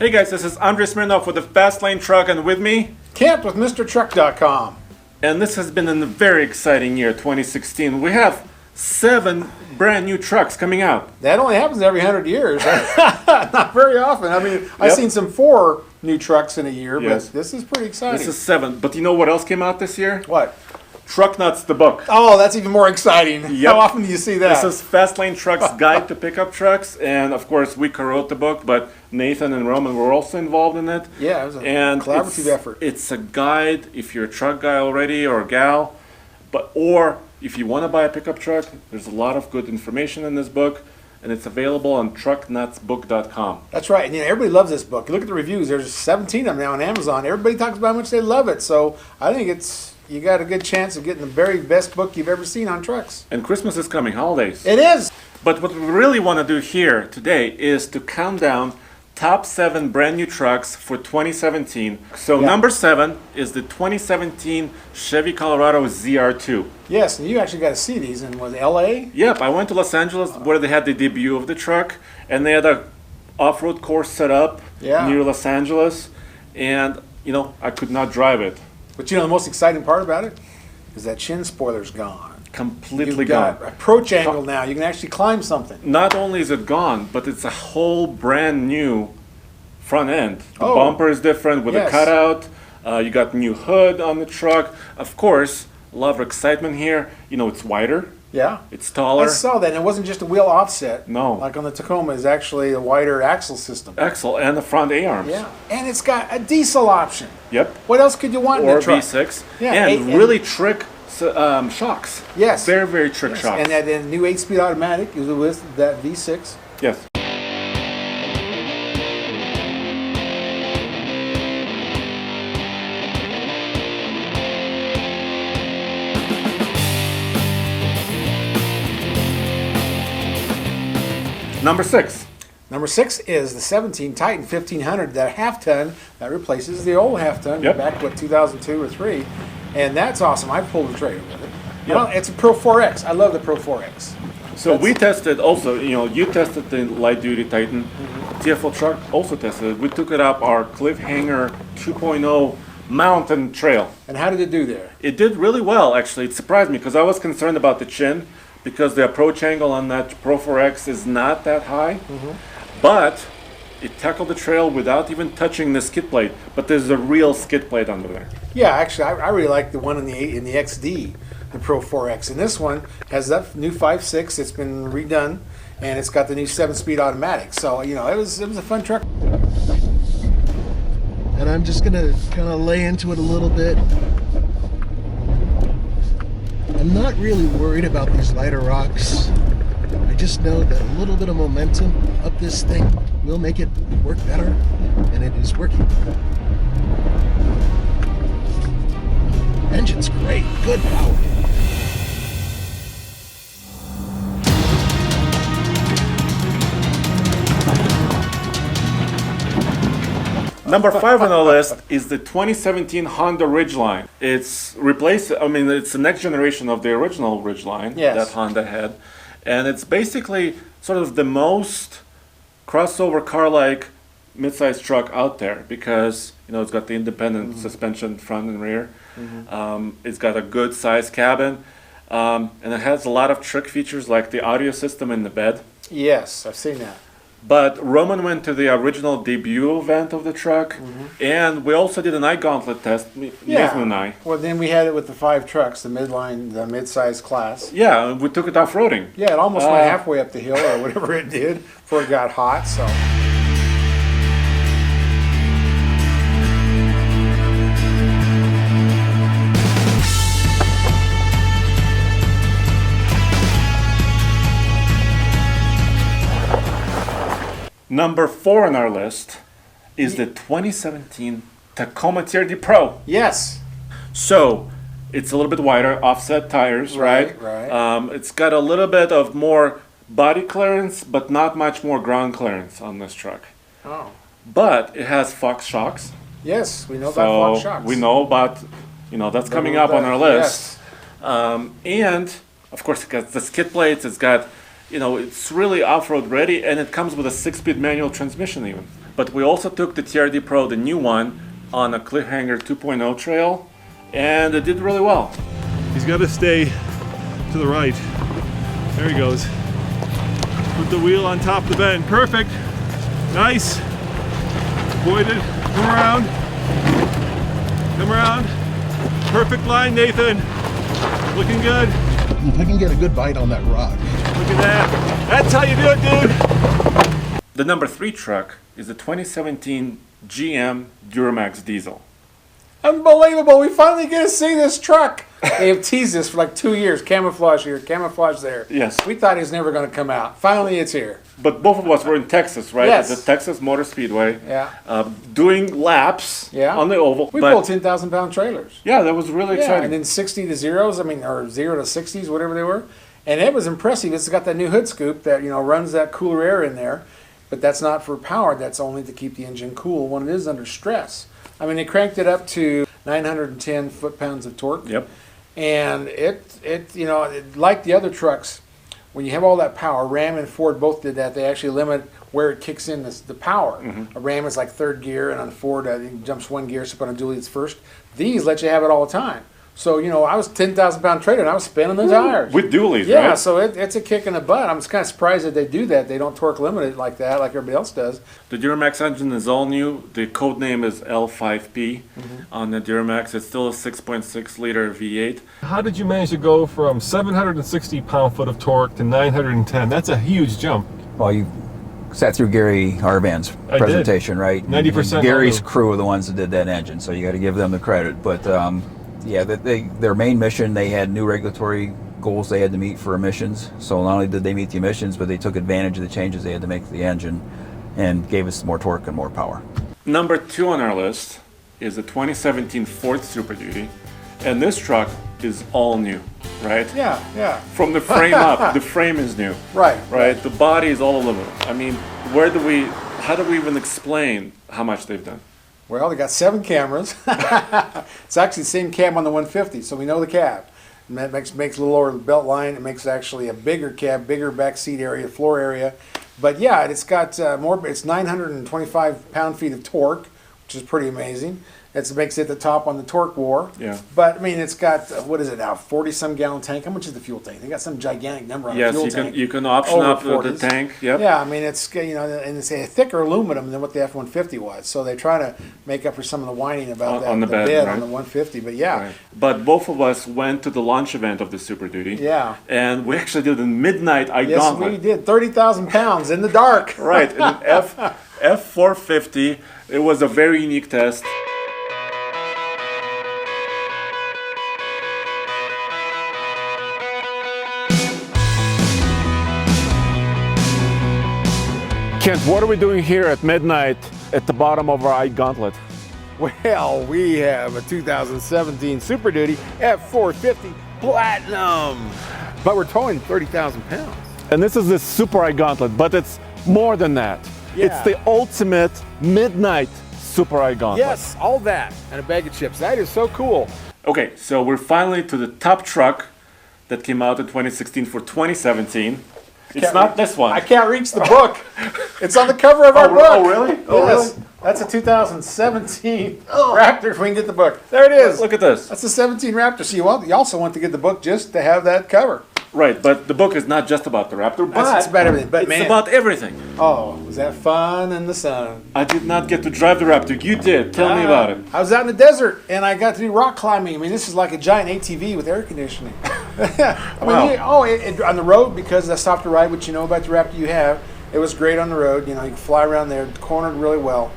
Hey guys, this is Andrei Smirnov with the Fast Lane Truck, and with me, Kent with MrTruck.com. and this has been a very exciting year, 2016. We have 7 brand new trucks coming out. That only happens every 100 years. Not very often. I mean, I've seen some 4 new trucks in a year, Yes. but this is pretty exciting. This is 7, but you know what else came out this year? What? Truck Nuts, the book. Oh, that's even more exciting. Yep. How often do you see that? This is Fast Lane Truck's Guide to Pickup Trucks, and of course we co-wrote the book, but Nathan and Roman were also involved in it. Yeah, it was a And collaborative effort. It's a guide if you're a truck guy already or a gal, or if you want to buy a pickup truck. There's a lot of good information in this book, and it's available on trucknutsbook.com. That's right. And everybody loves this book. You look at the reviews. There's 17 of them now on Amazon. Everybody talks about how much they love it. So I think you got a good chance of getting the very best book you've ever seen on trucks. And Christmas is coming, holidays. It is. But what we really want to do here today is to count down top 7 brand new trucks for 2017. So Yeah. number 7 is the 2017 Chevy Colorado ZR2. Yes, and you actually got to see these in LA? Yep, I went to Los Angeles where they had the debut of the truck, and they had a off-road course set up near Los Angeles, and I could not drive it. But the most exciting part about it is that chin spoiler's gone. Completely You've got gone. approach angle now. You can actually climb something. Not only is it gone, but it's a whole brand new front end. The Oh. bumper is different with a Yes. cutout. You got new hood on the truck. Of course, a lot of excitement here. It's wider. Yeah. It's taller. I saw that. And it wasn't just a wheel offset. No. Like on the Tacoma, it's actually a wider axle system. Axle and the front A-arms. Yeah. And it's got a diesel option. Yep. What else could you want in Or a truck? V6. Yeah, And and- really trick shocks. Yes. Very, very trick Yes. shocks. And that new 8-speed automatic is with that V6. Yes. Number 6. Number 6 is the 17 Titan 1500, that half-ton that replaces the old half-ton Yep. back, 2002 or 3. And that's awesome. I pulled the trailer with it. Yep. Well, it's a Pro 4X. I love the Pro 4X. So we tested also, you tested the light duty Titan. TFL truck also tested it. We took it up our Cliffhanger 2.0 mountain trail. And how did it do there? It did really well, actually. It surprised me because I was concerned about the chin because the approach angle on that Pro 4X is not that high. But it tackled the trail without even touching the skid plate. But there's a real skid plate under there. Yeah, actually, I really like the one in the XD, the Pro 4X. And this one has that new 5.6. It's been redone, and it's got the new 7-speed automatic. So it was a fun truck. And I'm just gonna kind of lay into it a little bit. I'm not really worried about these lighter rocks. I just know that a little bit of momentum up this thing will make it work better, and it is working. Engine's great, good power. Number 5 on the list is the 2017 Honda Ridgeline. It's the next generation of the original Ridgeline Yes. that Honda had. And it's basically sort of the most crossover car-like mid-sized truck out there because, it's got the independent suspension front and rear. It's got a good sized cabin. And it has a lot of trick features like the audio system in the bed. Yes, I've seen that. But Roman went to the original debut event of the truck, and we also did an Gauntlet test, Nathan and I. Well, then we had it with the 5 trucks, the mid-size class. Yeah, and we took it off-roading. Yeah, it almost went halfway up the hill or whatever it did before it got hot. So. Number 4 on our list is the 2017 Tacoma TRD Pro. Yes. So, it's a little bit wider, offset tires, right? Right. It's got a little bit of more body clearance, but not much more ground clearance on this truck. Oh. But it has Fox shocks. Yes, we know about Fox shocks. We know about, that's coming up on our list. And, of course, it got the skid plates, it's got, it's really off-road ready, and it comes with a 6-speed manual transmission even. But we also took the TRD Pro, the new one, on a Cliffhanger 2.0 trail, and it did really well. He's got to stay to the right. There he goes. Put the wheel on top of the bend. Perfect. Nice. Avoid it. Come around. Come around. Perfect line, Nathan. Looking good. If I can get a good bite on that rock. Look at that. That's how you do it, dude. The number 3 truck is the 2017 GM Duramax diesel. Unbelievable! We finally get to see this truck. They have teased this for like 2 years. Camouflage here, camouflage there. Yes. We thought he was never going to come out. Finally, it's here. But both of us were in Texas, right? Yes. At the Texas Motor Speedway. Yeah. Doing laps on the oval. We But pulled 10,000-pound trailers. yeah, that was really Yeah, exciting. and then 60 to zeros, or 0 to 60s, whatever they were. And it was impressive. It's got that new hood scoop that, runs that cooler air in there. But that's not for power. That's only to keep the engine cool when it is under stress. I mean, they cranked it up to 910 foot-pounds of torque. Yep. And like the other trucks, when you have all that power, Ram and Ford both did that. They actually limit where it kicks in the power. A Ram is like third gear, and on Ford, I think it jumps one gear, so on a dually it's first. These let you have it all the time. So, I was 10,000-pound trailer, and I was spinning the tires. With dualies, Yeah, right? so it's a kick in the butt. I'm just kind of surprised that they do that. They don't torque limit it like that, like everybody else does. The Duramax engine is all new. The code name is L5P on the Duramax. It's still a 6.6 liter V8. How did you manage to go from 760 pound-foot of torque to 910? That's a huge jump. Well, you sat through Gary Harvan's I presentation, right? 90% Gary's all new. crew are the ones that did that engine, so you got to give them the credit. But their main mission, they had new regulatory goals they had to meet for emissions. So not only did they meet the emissions, but they took advantage of the changes they had to make to the engine and gave us more torque and more power. Number 2 on our list is the 2017 Ford Super Duty. And this truck is all new, right? Yeah. From the frame up, the frame is new. Right. The body is all aluminum. I mean, how do we even explain how much they've done? Well, they got 7 cameras. It's actually the same cab on the 150, so we know the cab. And that makes a little lower belt line. It makes actually a bigger cab, bigger back seat area, floor area. But yeah, it's got more. It's 925 pound-feet of torque, which is pretty amazing. It makes it the top on the torque war. Yeah. But I mean, it's got what is it now? 40-some gallon tank. How much is the fuel tank? They got some gigantic number on the fuel tank. Yes, you can option Over up the 40s. tank. Yep. Yeah, I mean it's and it's a thicker aluminum than what the F-150 was. So they try to make up for some of the whining about On the bed, bed right? on the 150. But yeah, Right. But both of us went to the launch event of the Super Duty. Yeah. And we actually did a midnight yes, Gauntlet. we did 30,000 pounds in the dark. Right, in an F450. It was a very unique test. Kent, what are we doing here at midnight at the bottom of our Gauntlet? Well, we have a 2017 Super Duty F450 Platinum, but we're towing 30,000 pounds. And this is the Super Gauntlet, but it's more than that. Yeah. It's the ultimate midnight Super Gauntlet. Yes, all that and a bag of chips. That is so cool. Okay, so we're finally to the top truck that came out in 2016 for 2017. It's not this one. I can't reach the book. It's on the cover of our book. Oh, really? Oh, Yes. really? That's a 2017 Raptor. If we can get the book. There it is. Look at this. That's a 17 Raptor. So you also want to get the book just to have that cover. Right, but the book is not just about the Raptor, but It's about everything. But it's man, about everything. oh, was that fun in the sun? I did not get to drive the Raptor. You did. Tell me about it. I was out in the desert and I got to do rock climbing. I mean, this is like a giant ATV with air conditioning. I mean, Wow. on the road, because I stopped to ride, which you know about the Raptor you have, it was great on the road. You can fly around there, cornered really well.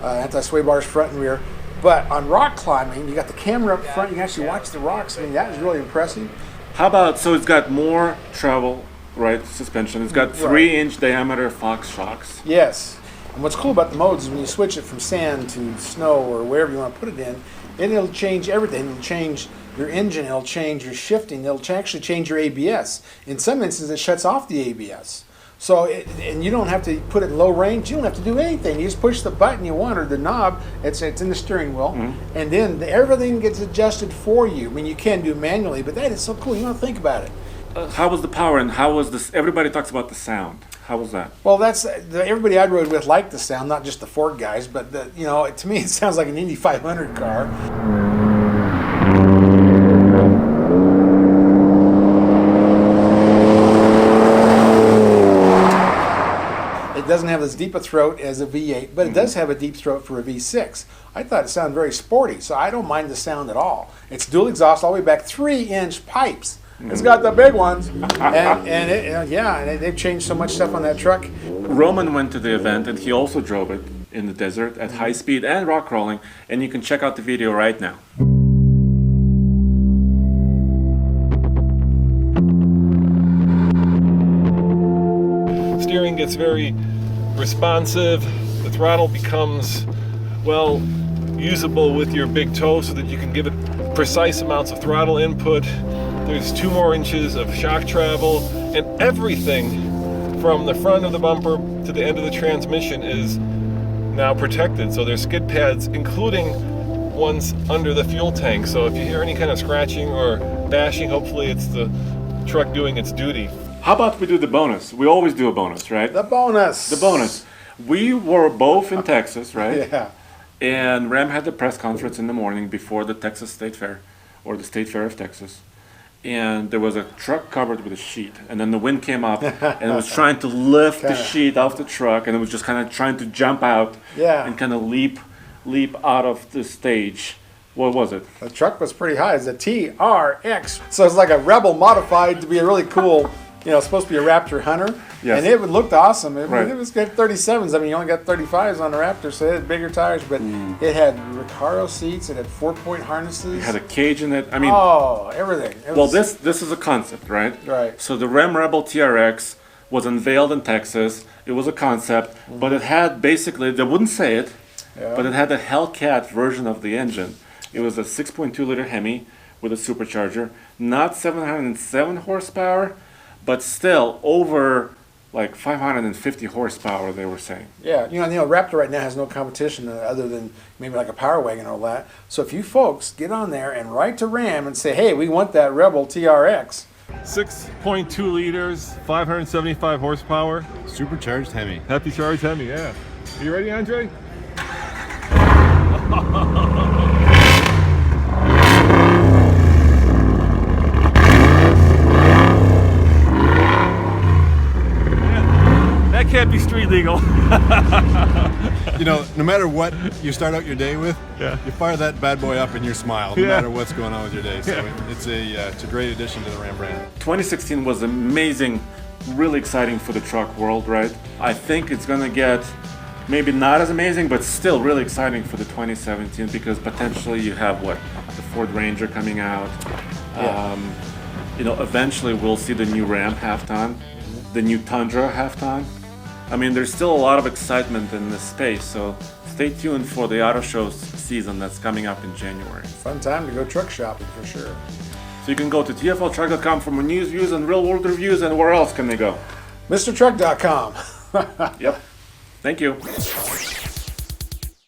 Anti-sway bars front and rear. But on rock climbing, you got the camera up front. You can actually watch the rocks. I mean, that was really impressive. How about, so it's got more travel, right, suspension. It's got 3-inch diameter Fox shocks. Yes. And what's cool about the modes is when you switch it from sand to snow or wherever you want to put it in, it'll change everything. It'll change your engine. It'll change your shifting. It'll actually change your ABS. In some instances, it shuts off the ABS. So, and you don't have to put it in low range. You don't have to do anything. You just push the button you want or the knob. It's in the steering wheel, and then everything gets adjusted for you. I mean, you can do it manually, but that is so cool. You don't think about it. How was the power and how was this? Everybody talks about the sound. How was that? Well, everybody I rode with liked the sound, not just the Ford guys, but you know, to me it sounds like an Indy 500 car. It doesn't have as deep a throat as a V8, but it does have a deep throat for a V6. I thought it sounded very sporty, so I don't mind the sound at all. It's dual exhaust all the way back, 3-inch pipes. It's got the big ones, and they've changed so much stuff on that truck. Roman went to the event and he also drove it in the desert at high speed and rock crawling, and you can check out the video right now. Steering gets very responsive. The throttle becomes, well, usable with your big toe so that you can give it precise amounts of throttle input. There's 2 more inches of shock travel, and everything from the front of the bumper to the end of the transmission is now protected. So there's skid pads, including ones under the fuel tank. So if you hear any kind of scratching or bashing, hopefully it's the truck doing its duty. How about we do the bonus? We always do a bonus, right? The bonus. The bonus. We were both in Texas, right? Yeah. And Ram had the press conference in the morning before the Texas State Fair, or the State Fair of Texas. And there was a truck covered with a sheet, and then the wind came up and it was trying to lift the sheet off the truck, and it was just kind of trying to jump out and kind of leap out of the stage. What was it? The truck was pretty high. It's a TRX, so it's like a Rebel modified to be a really cool, you know, supposed to be a Raptor Hunter. Yes. And it looked awesome. It Right. was good 37s. I mean, you only got 35s on the Raptor, so it had bigger tires, but it had Recaro seats. It had 4-point harnesses. It had a cage in it. I mean, everything. It well, was- this is a concept, right? Right. So the Ram Rebel TRX was unveiled in Texas. It was a concept, but it had basically, they wouldn't say it, but it had a Hellcat version of the engine. It was a 6.2-liter Hemi with a supercharger, not 707 horsepower, but still over like 550 horsepower, they were saying. Yeah, you know, Raptor right now has no competition other than maybe like a Power Wagon or all that. So if you folks get on there and write to Ram and say, hey, we want that Rebel TRX. 6.2 liters, 575 horsepower. Supercharged Hemi. Happy charged Hemi, yeah. Are you ready, Andre? That can't be street legal. You know, no matter what you start out your day with, Yeah. you fire that bad boy up and you smile, no Yeah. matter what's going on with your day. So Yeah. it's a great addition to the Ram brand. 2016 was amazing, really exciting for the truck world, right? I think it's gonna get maybe not as amazing, but still really exciting for the 2017 because potentially you have the Ford Ranger coming out. You know, eventually we'll see the new Ram half-ton, the new Tundra half-ton. I mean, there's still a lot of excitement in this space, so stay tuned for the auto show season that's coming up in January. Fun time to go truck shopping for sure. So you can go to tfltruck.com for more news, views, and real-world reviews, and where else can they go? MrTruck.com. Yep. Thank you.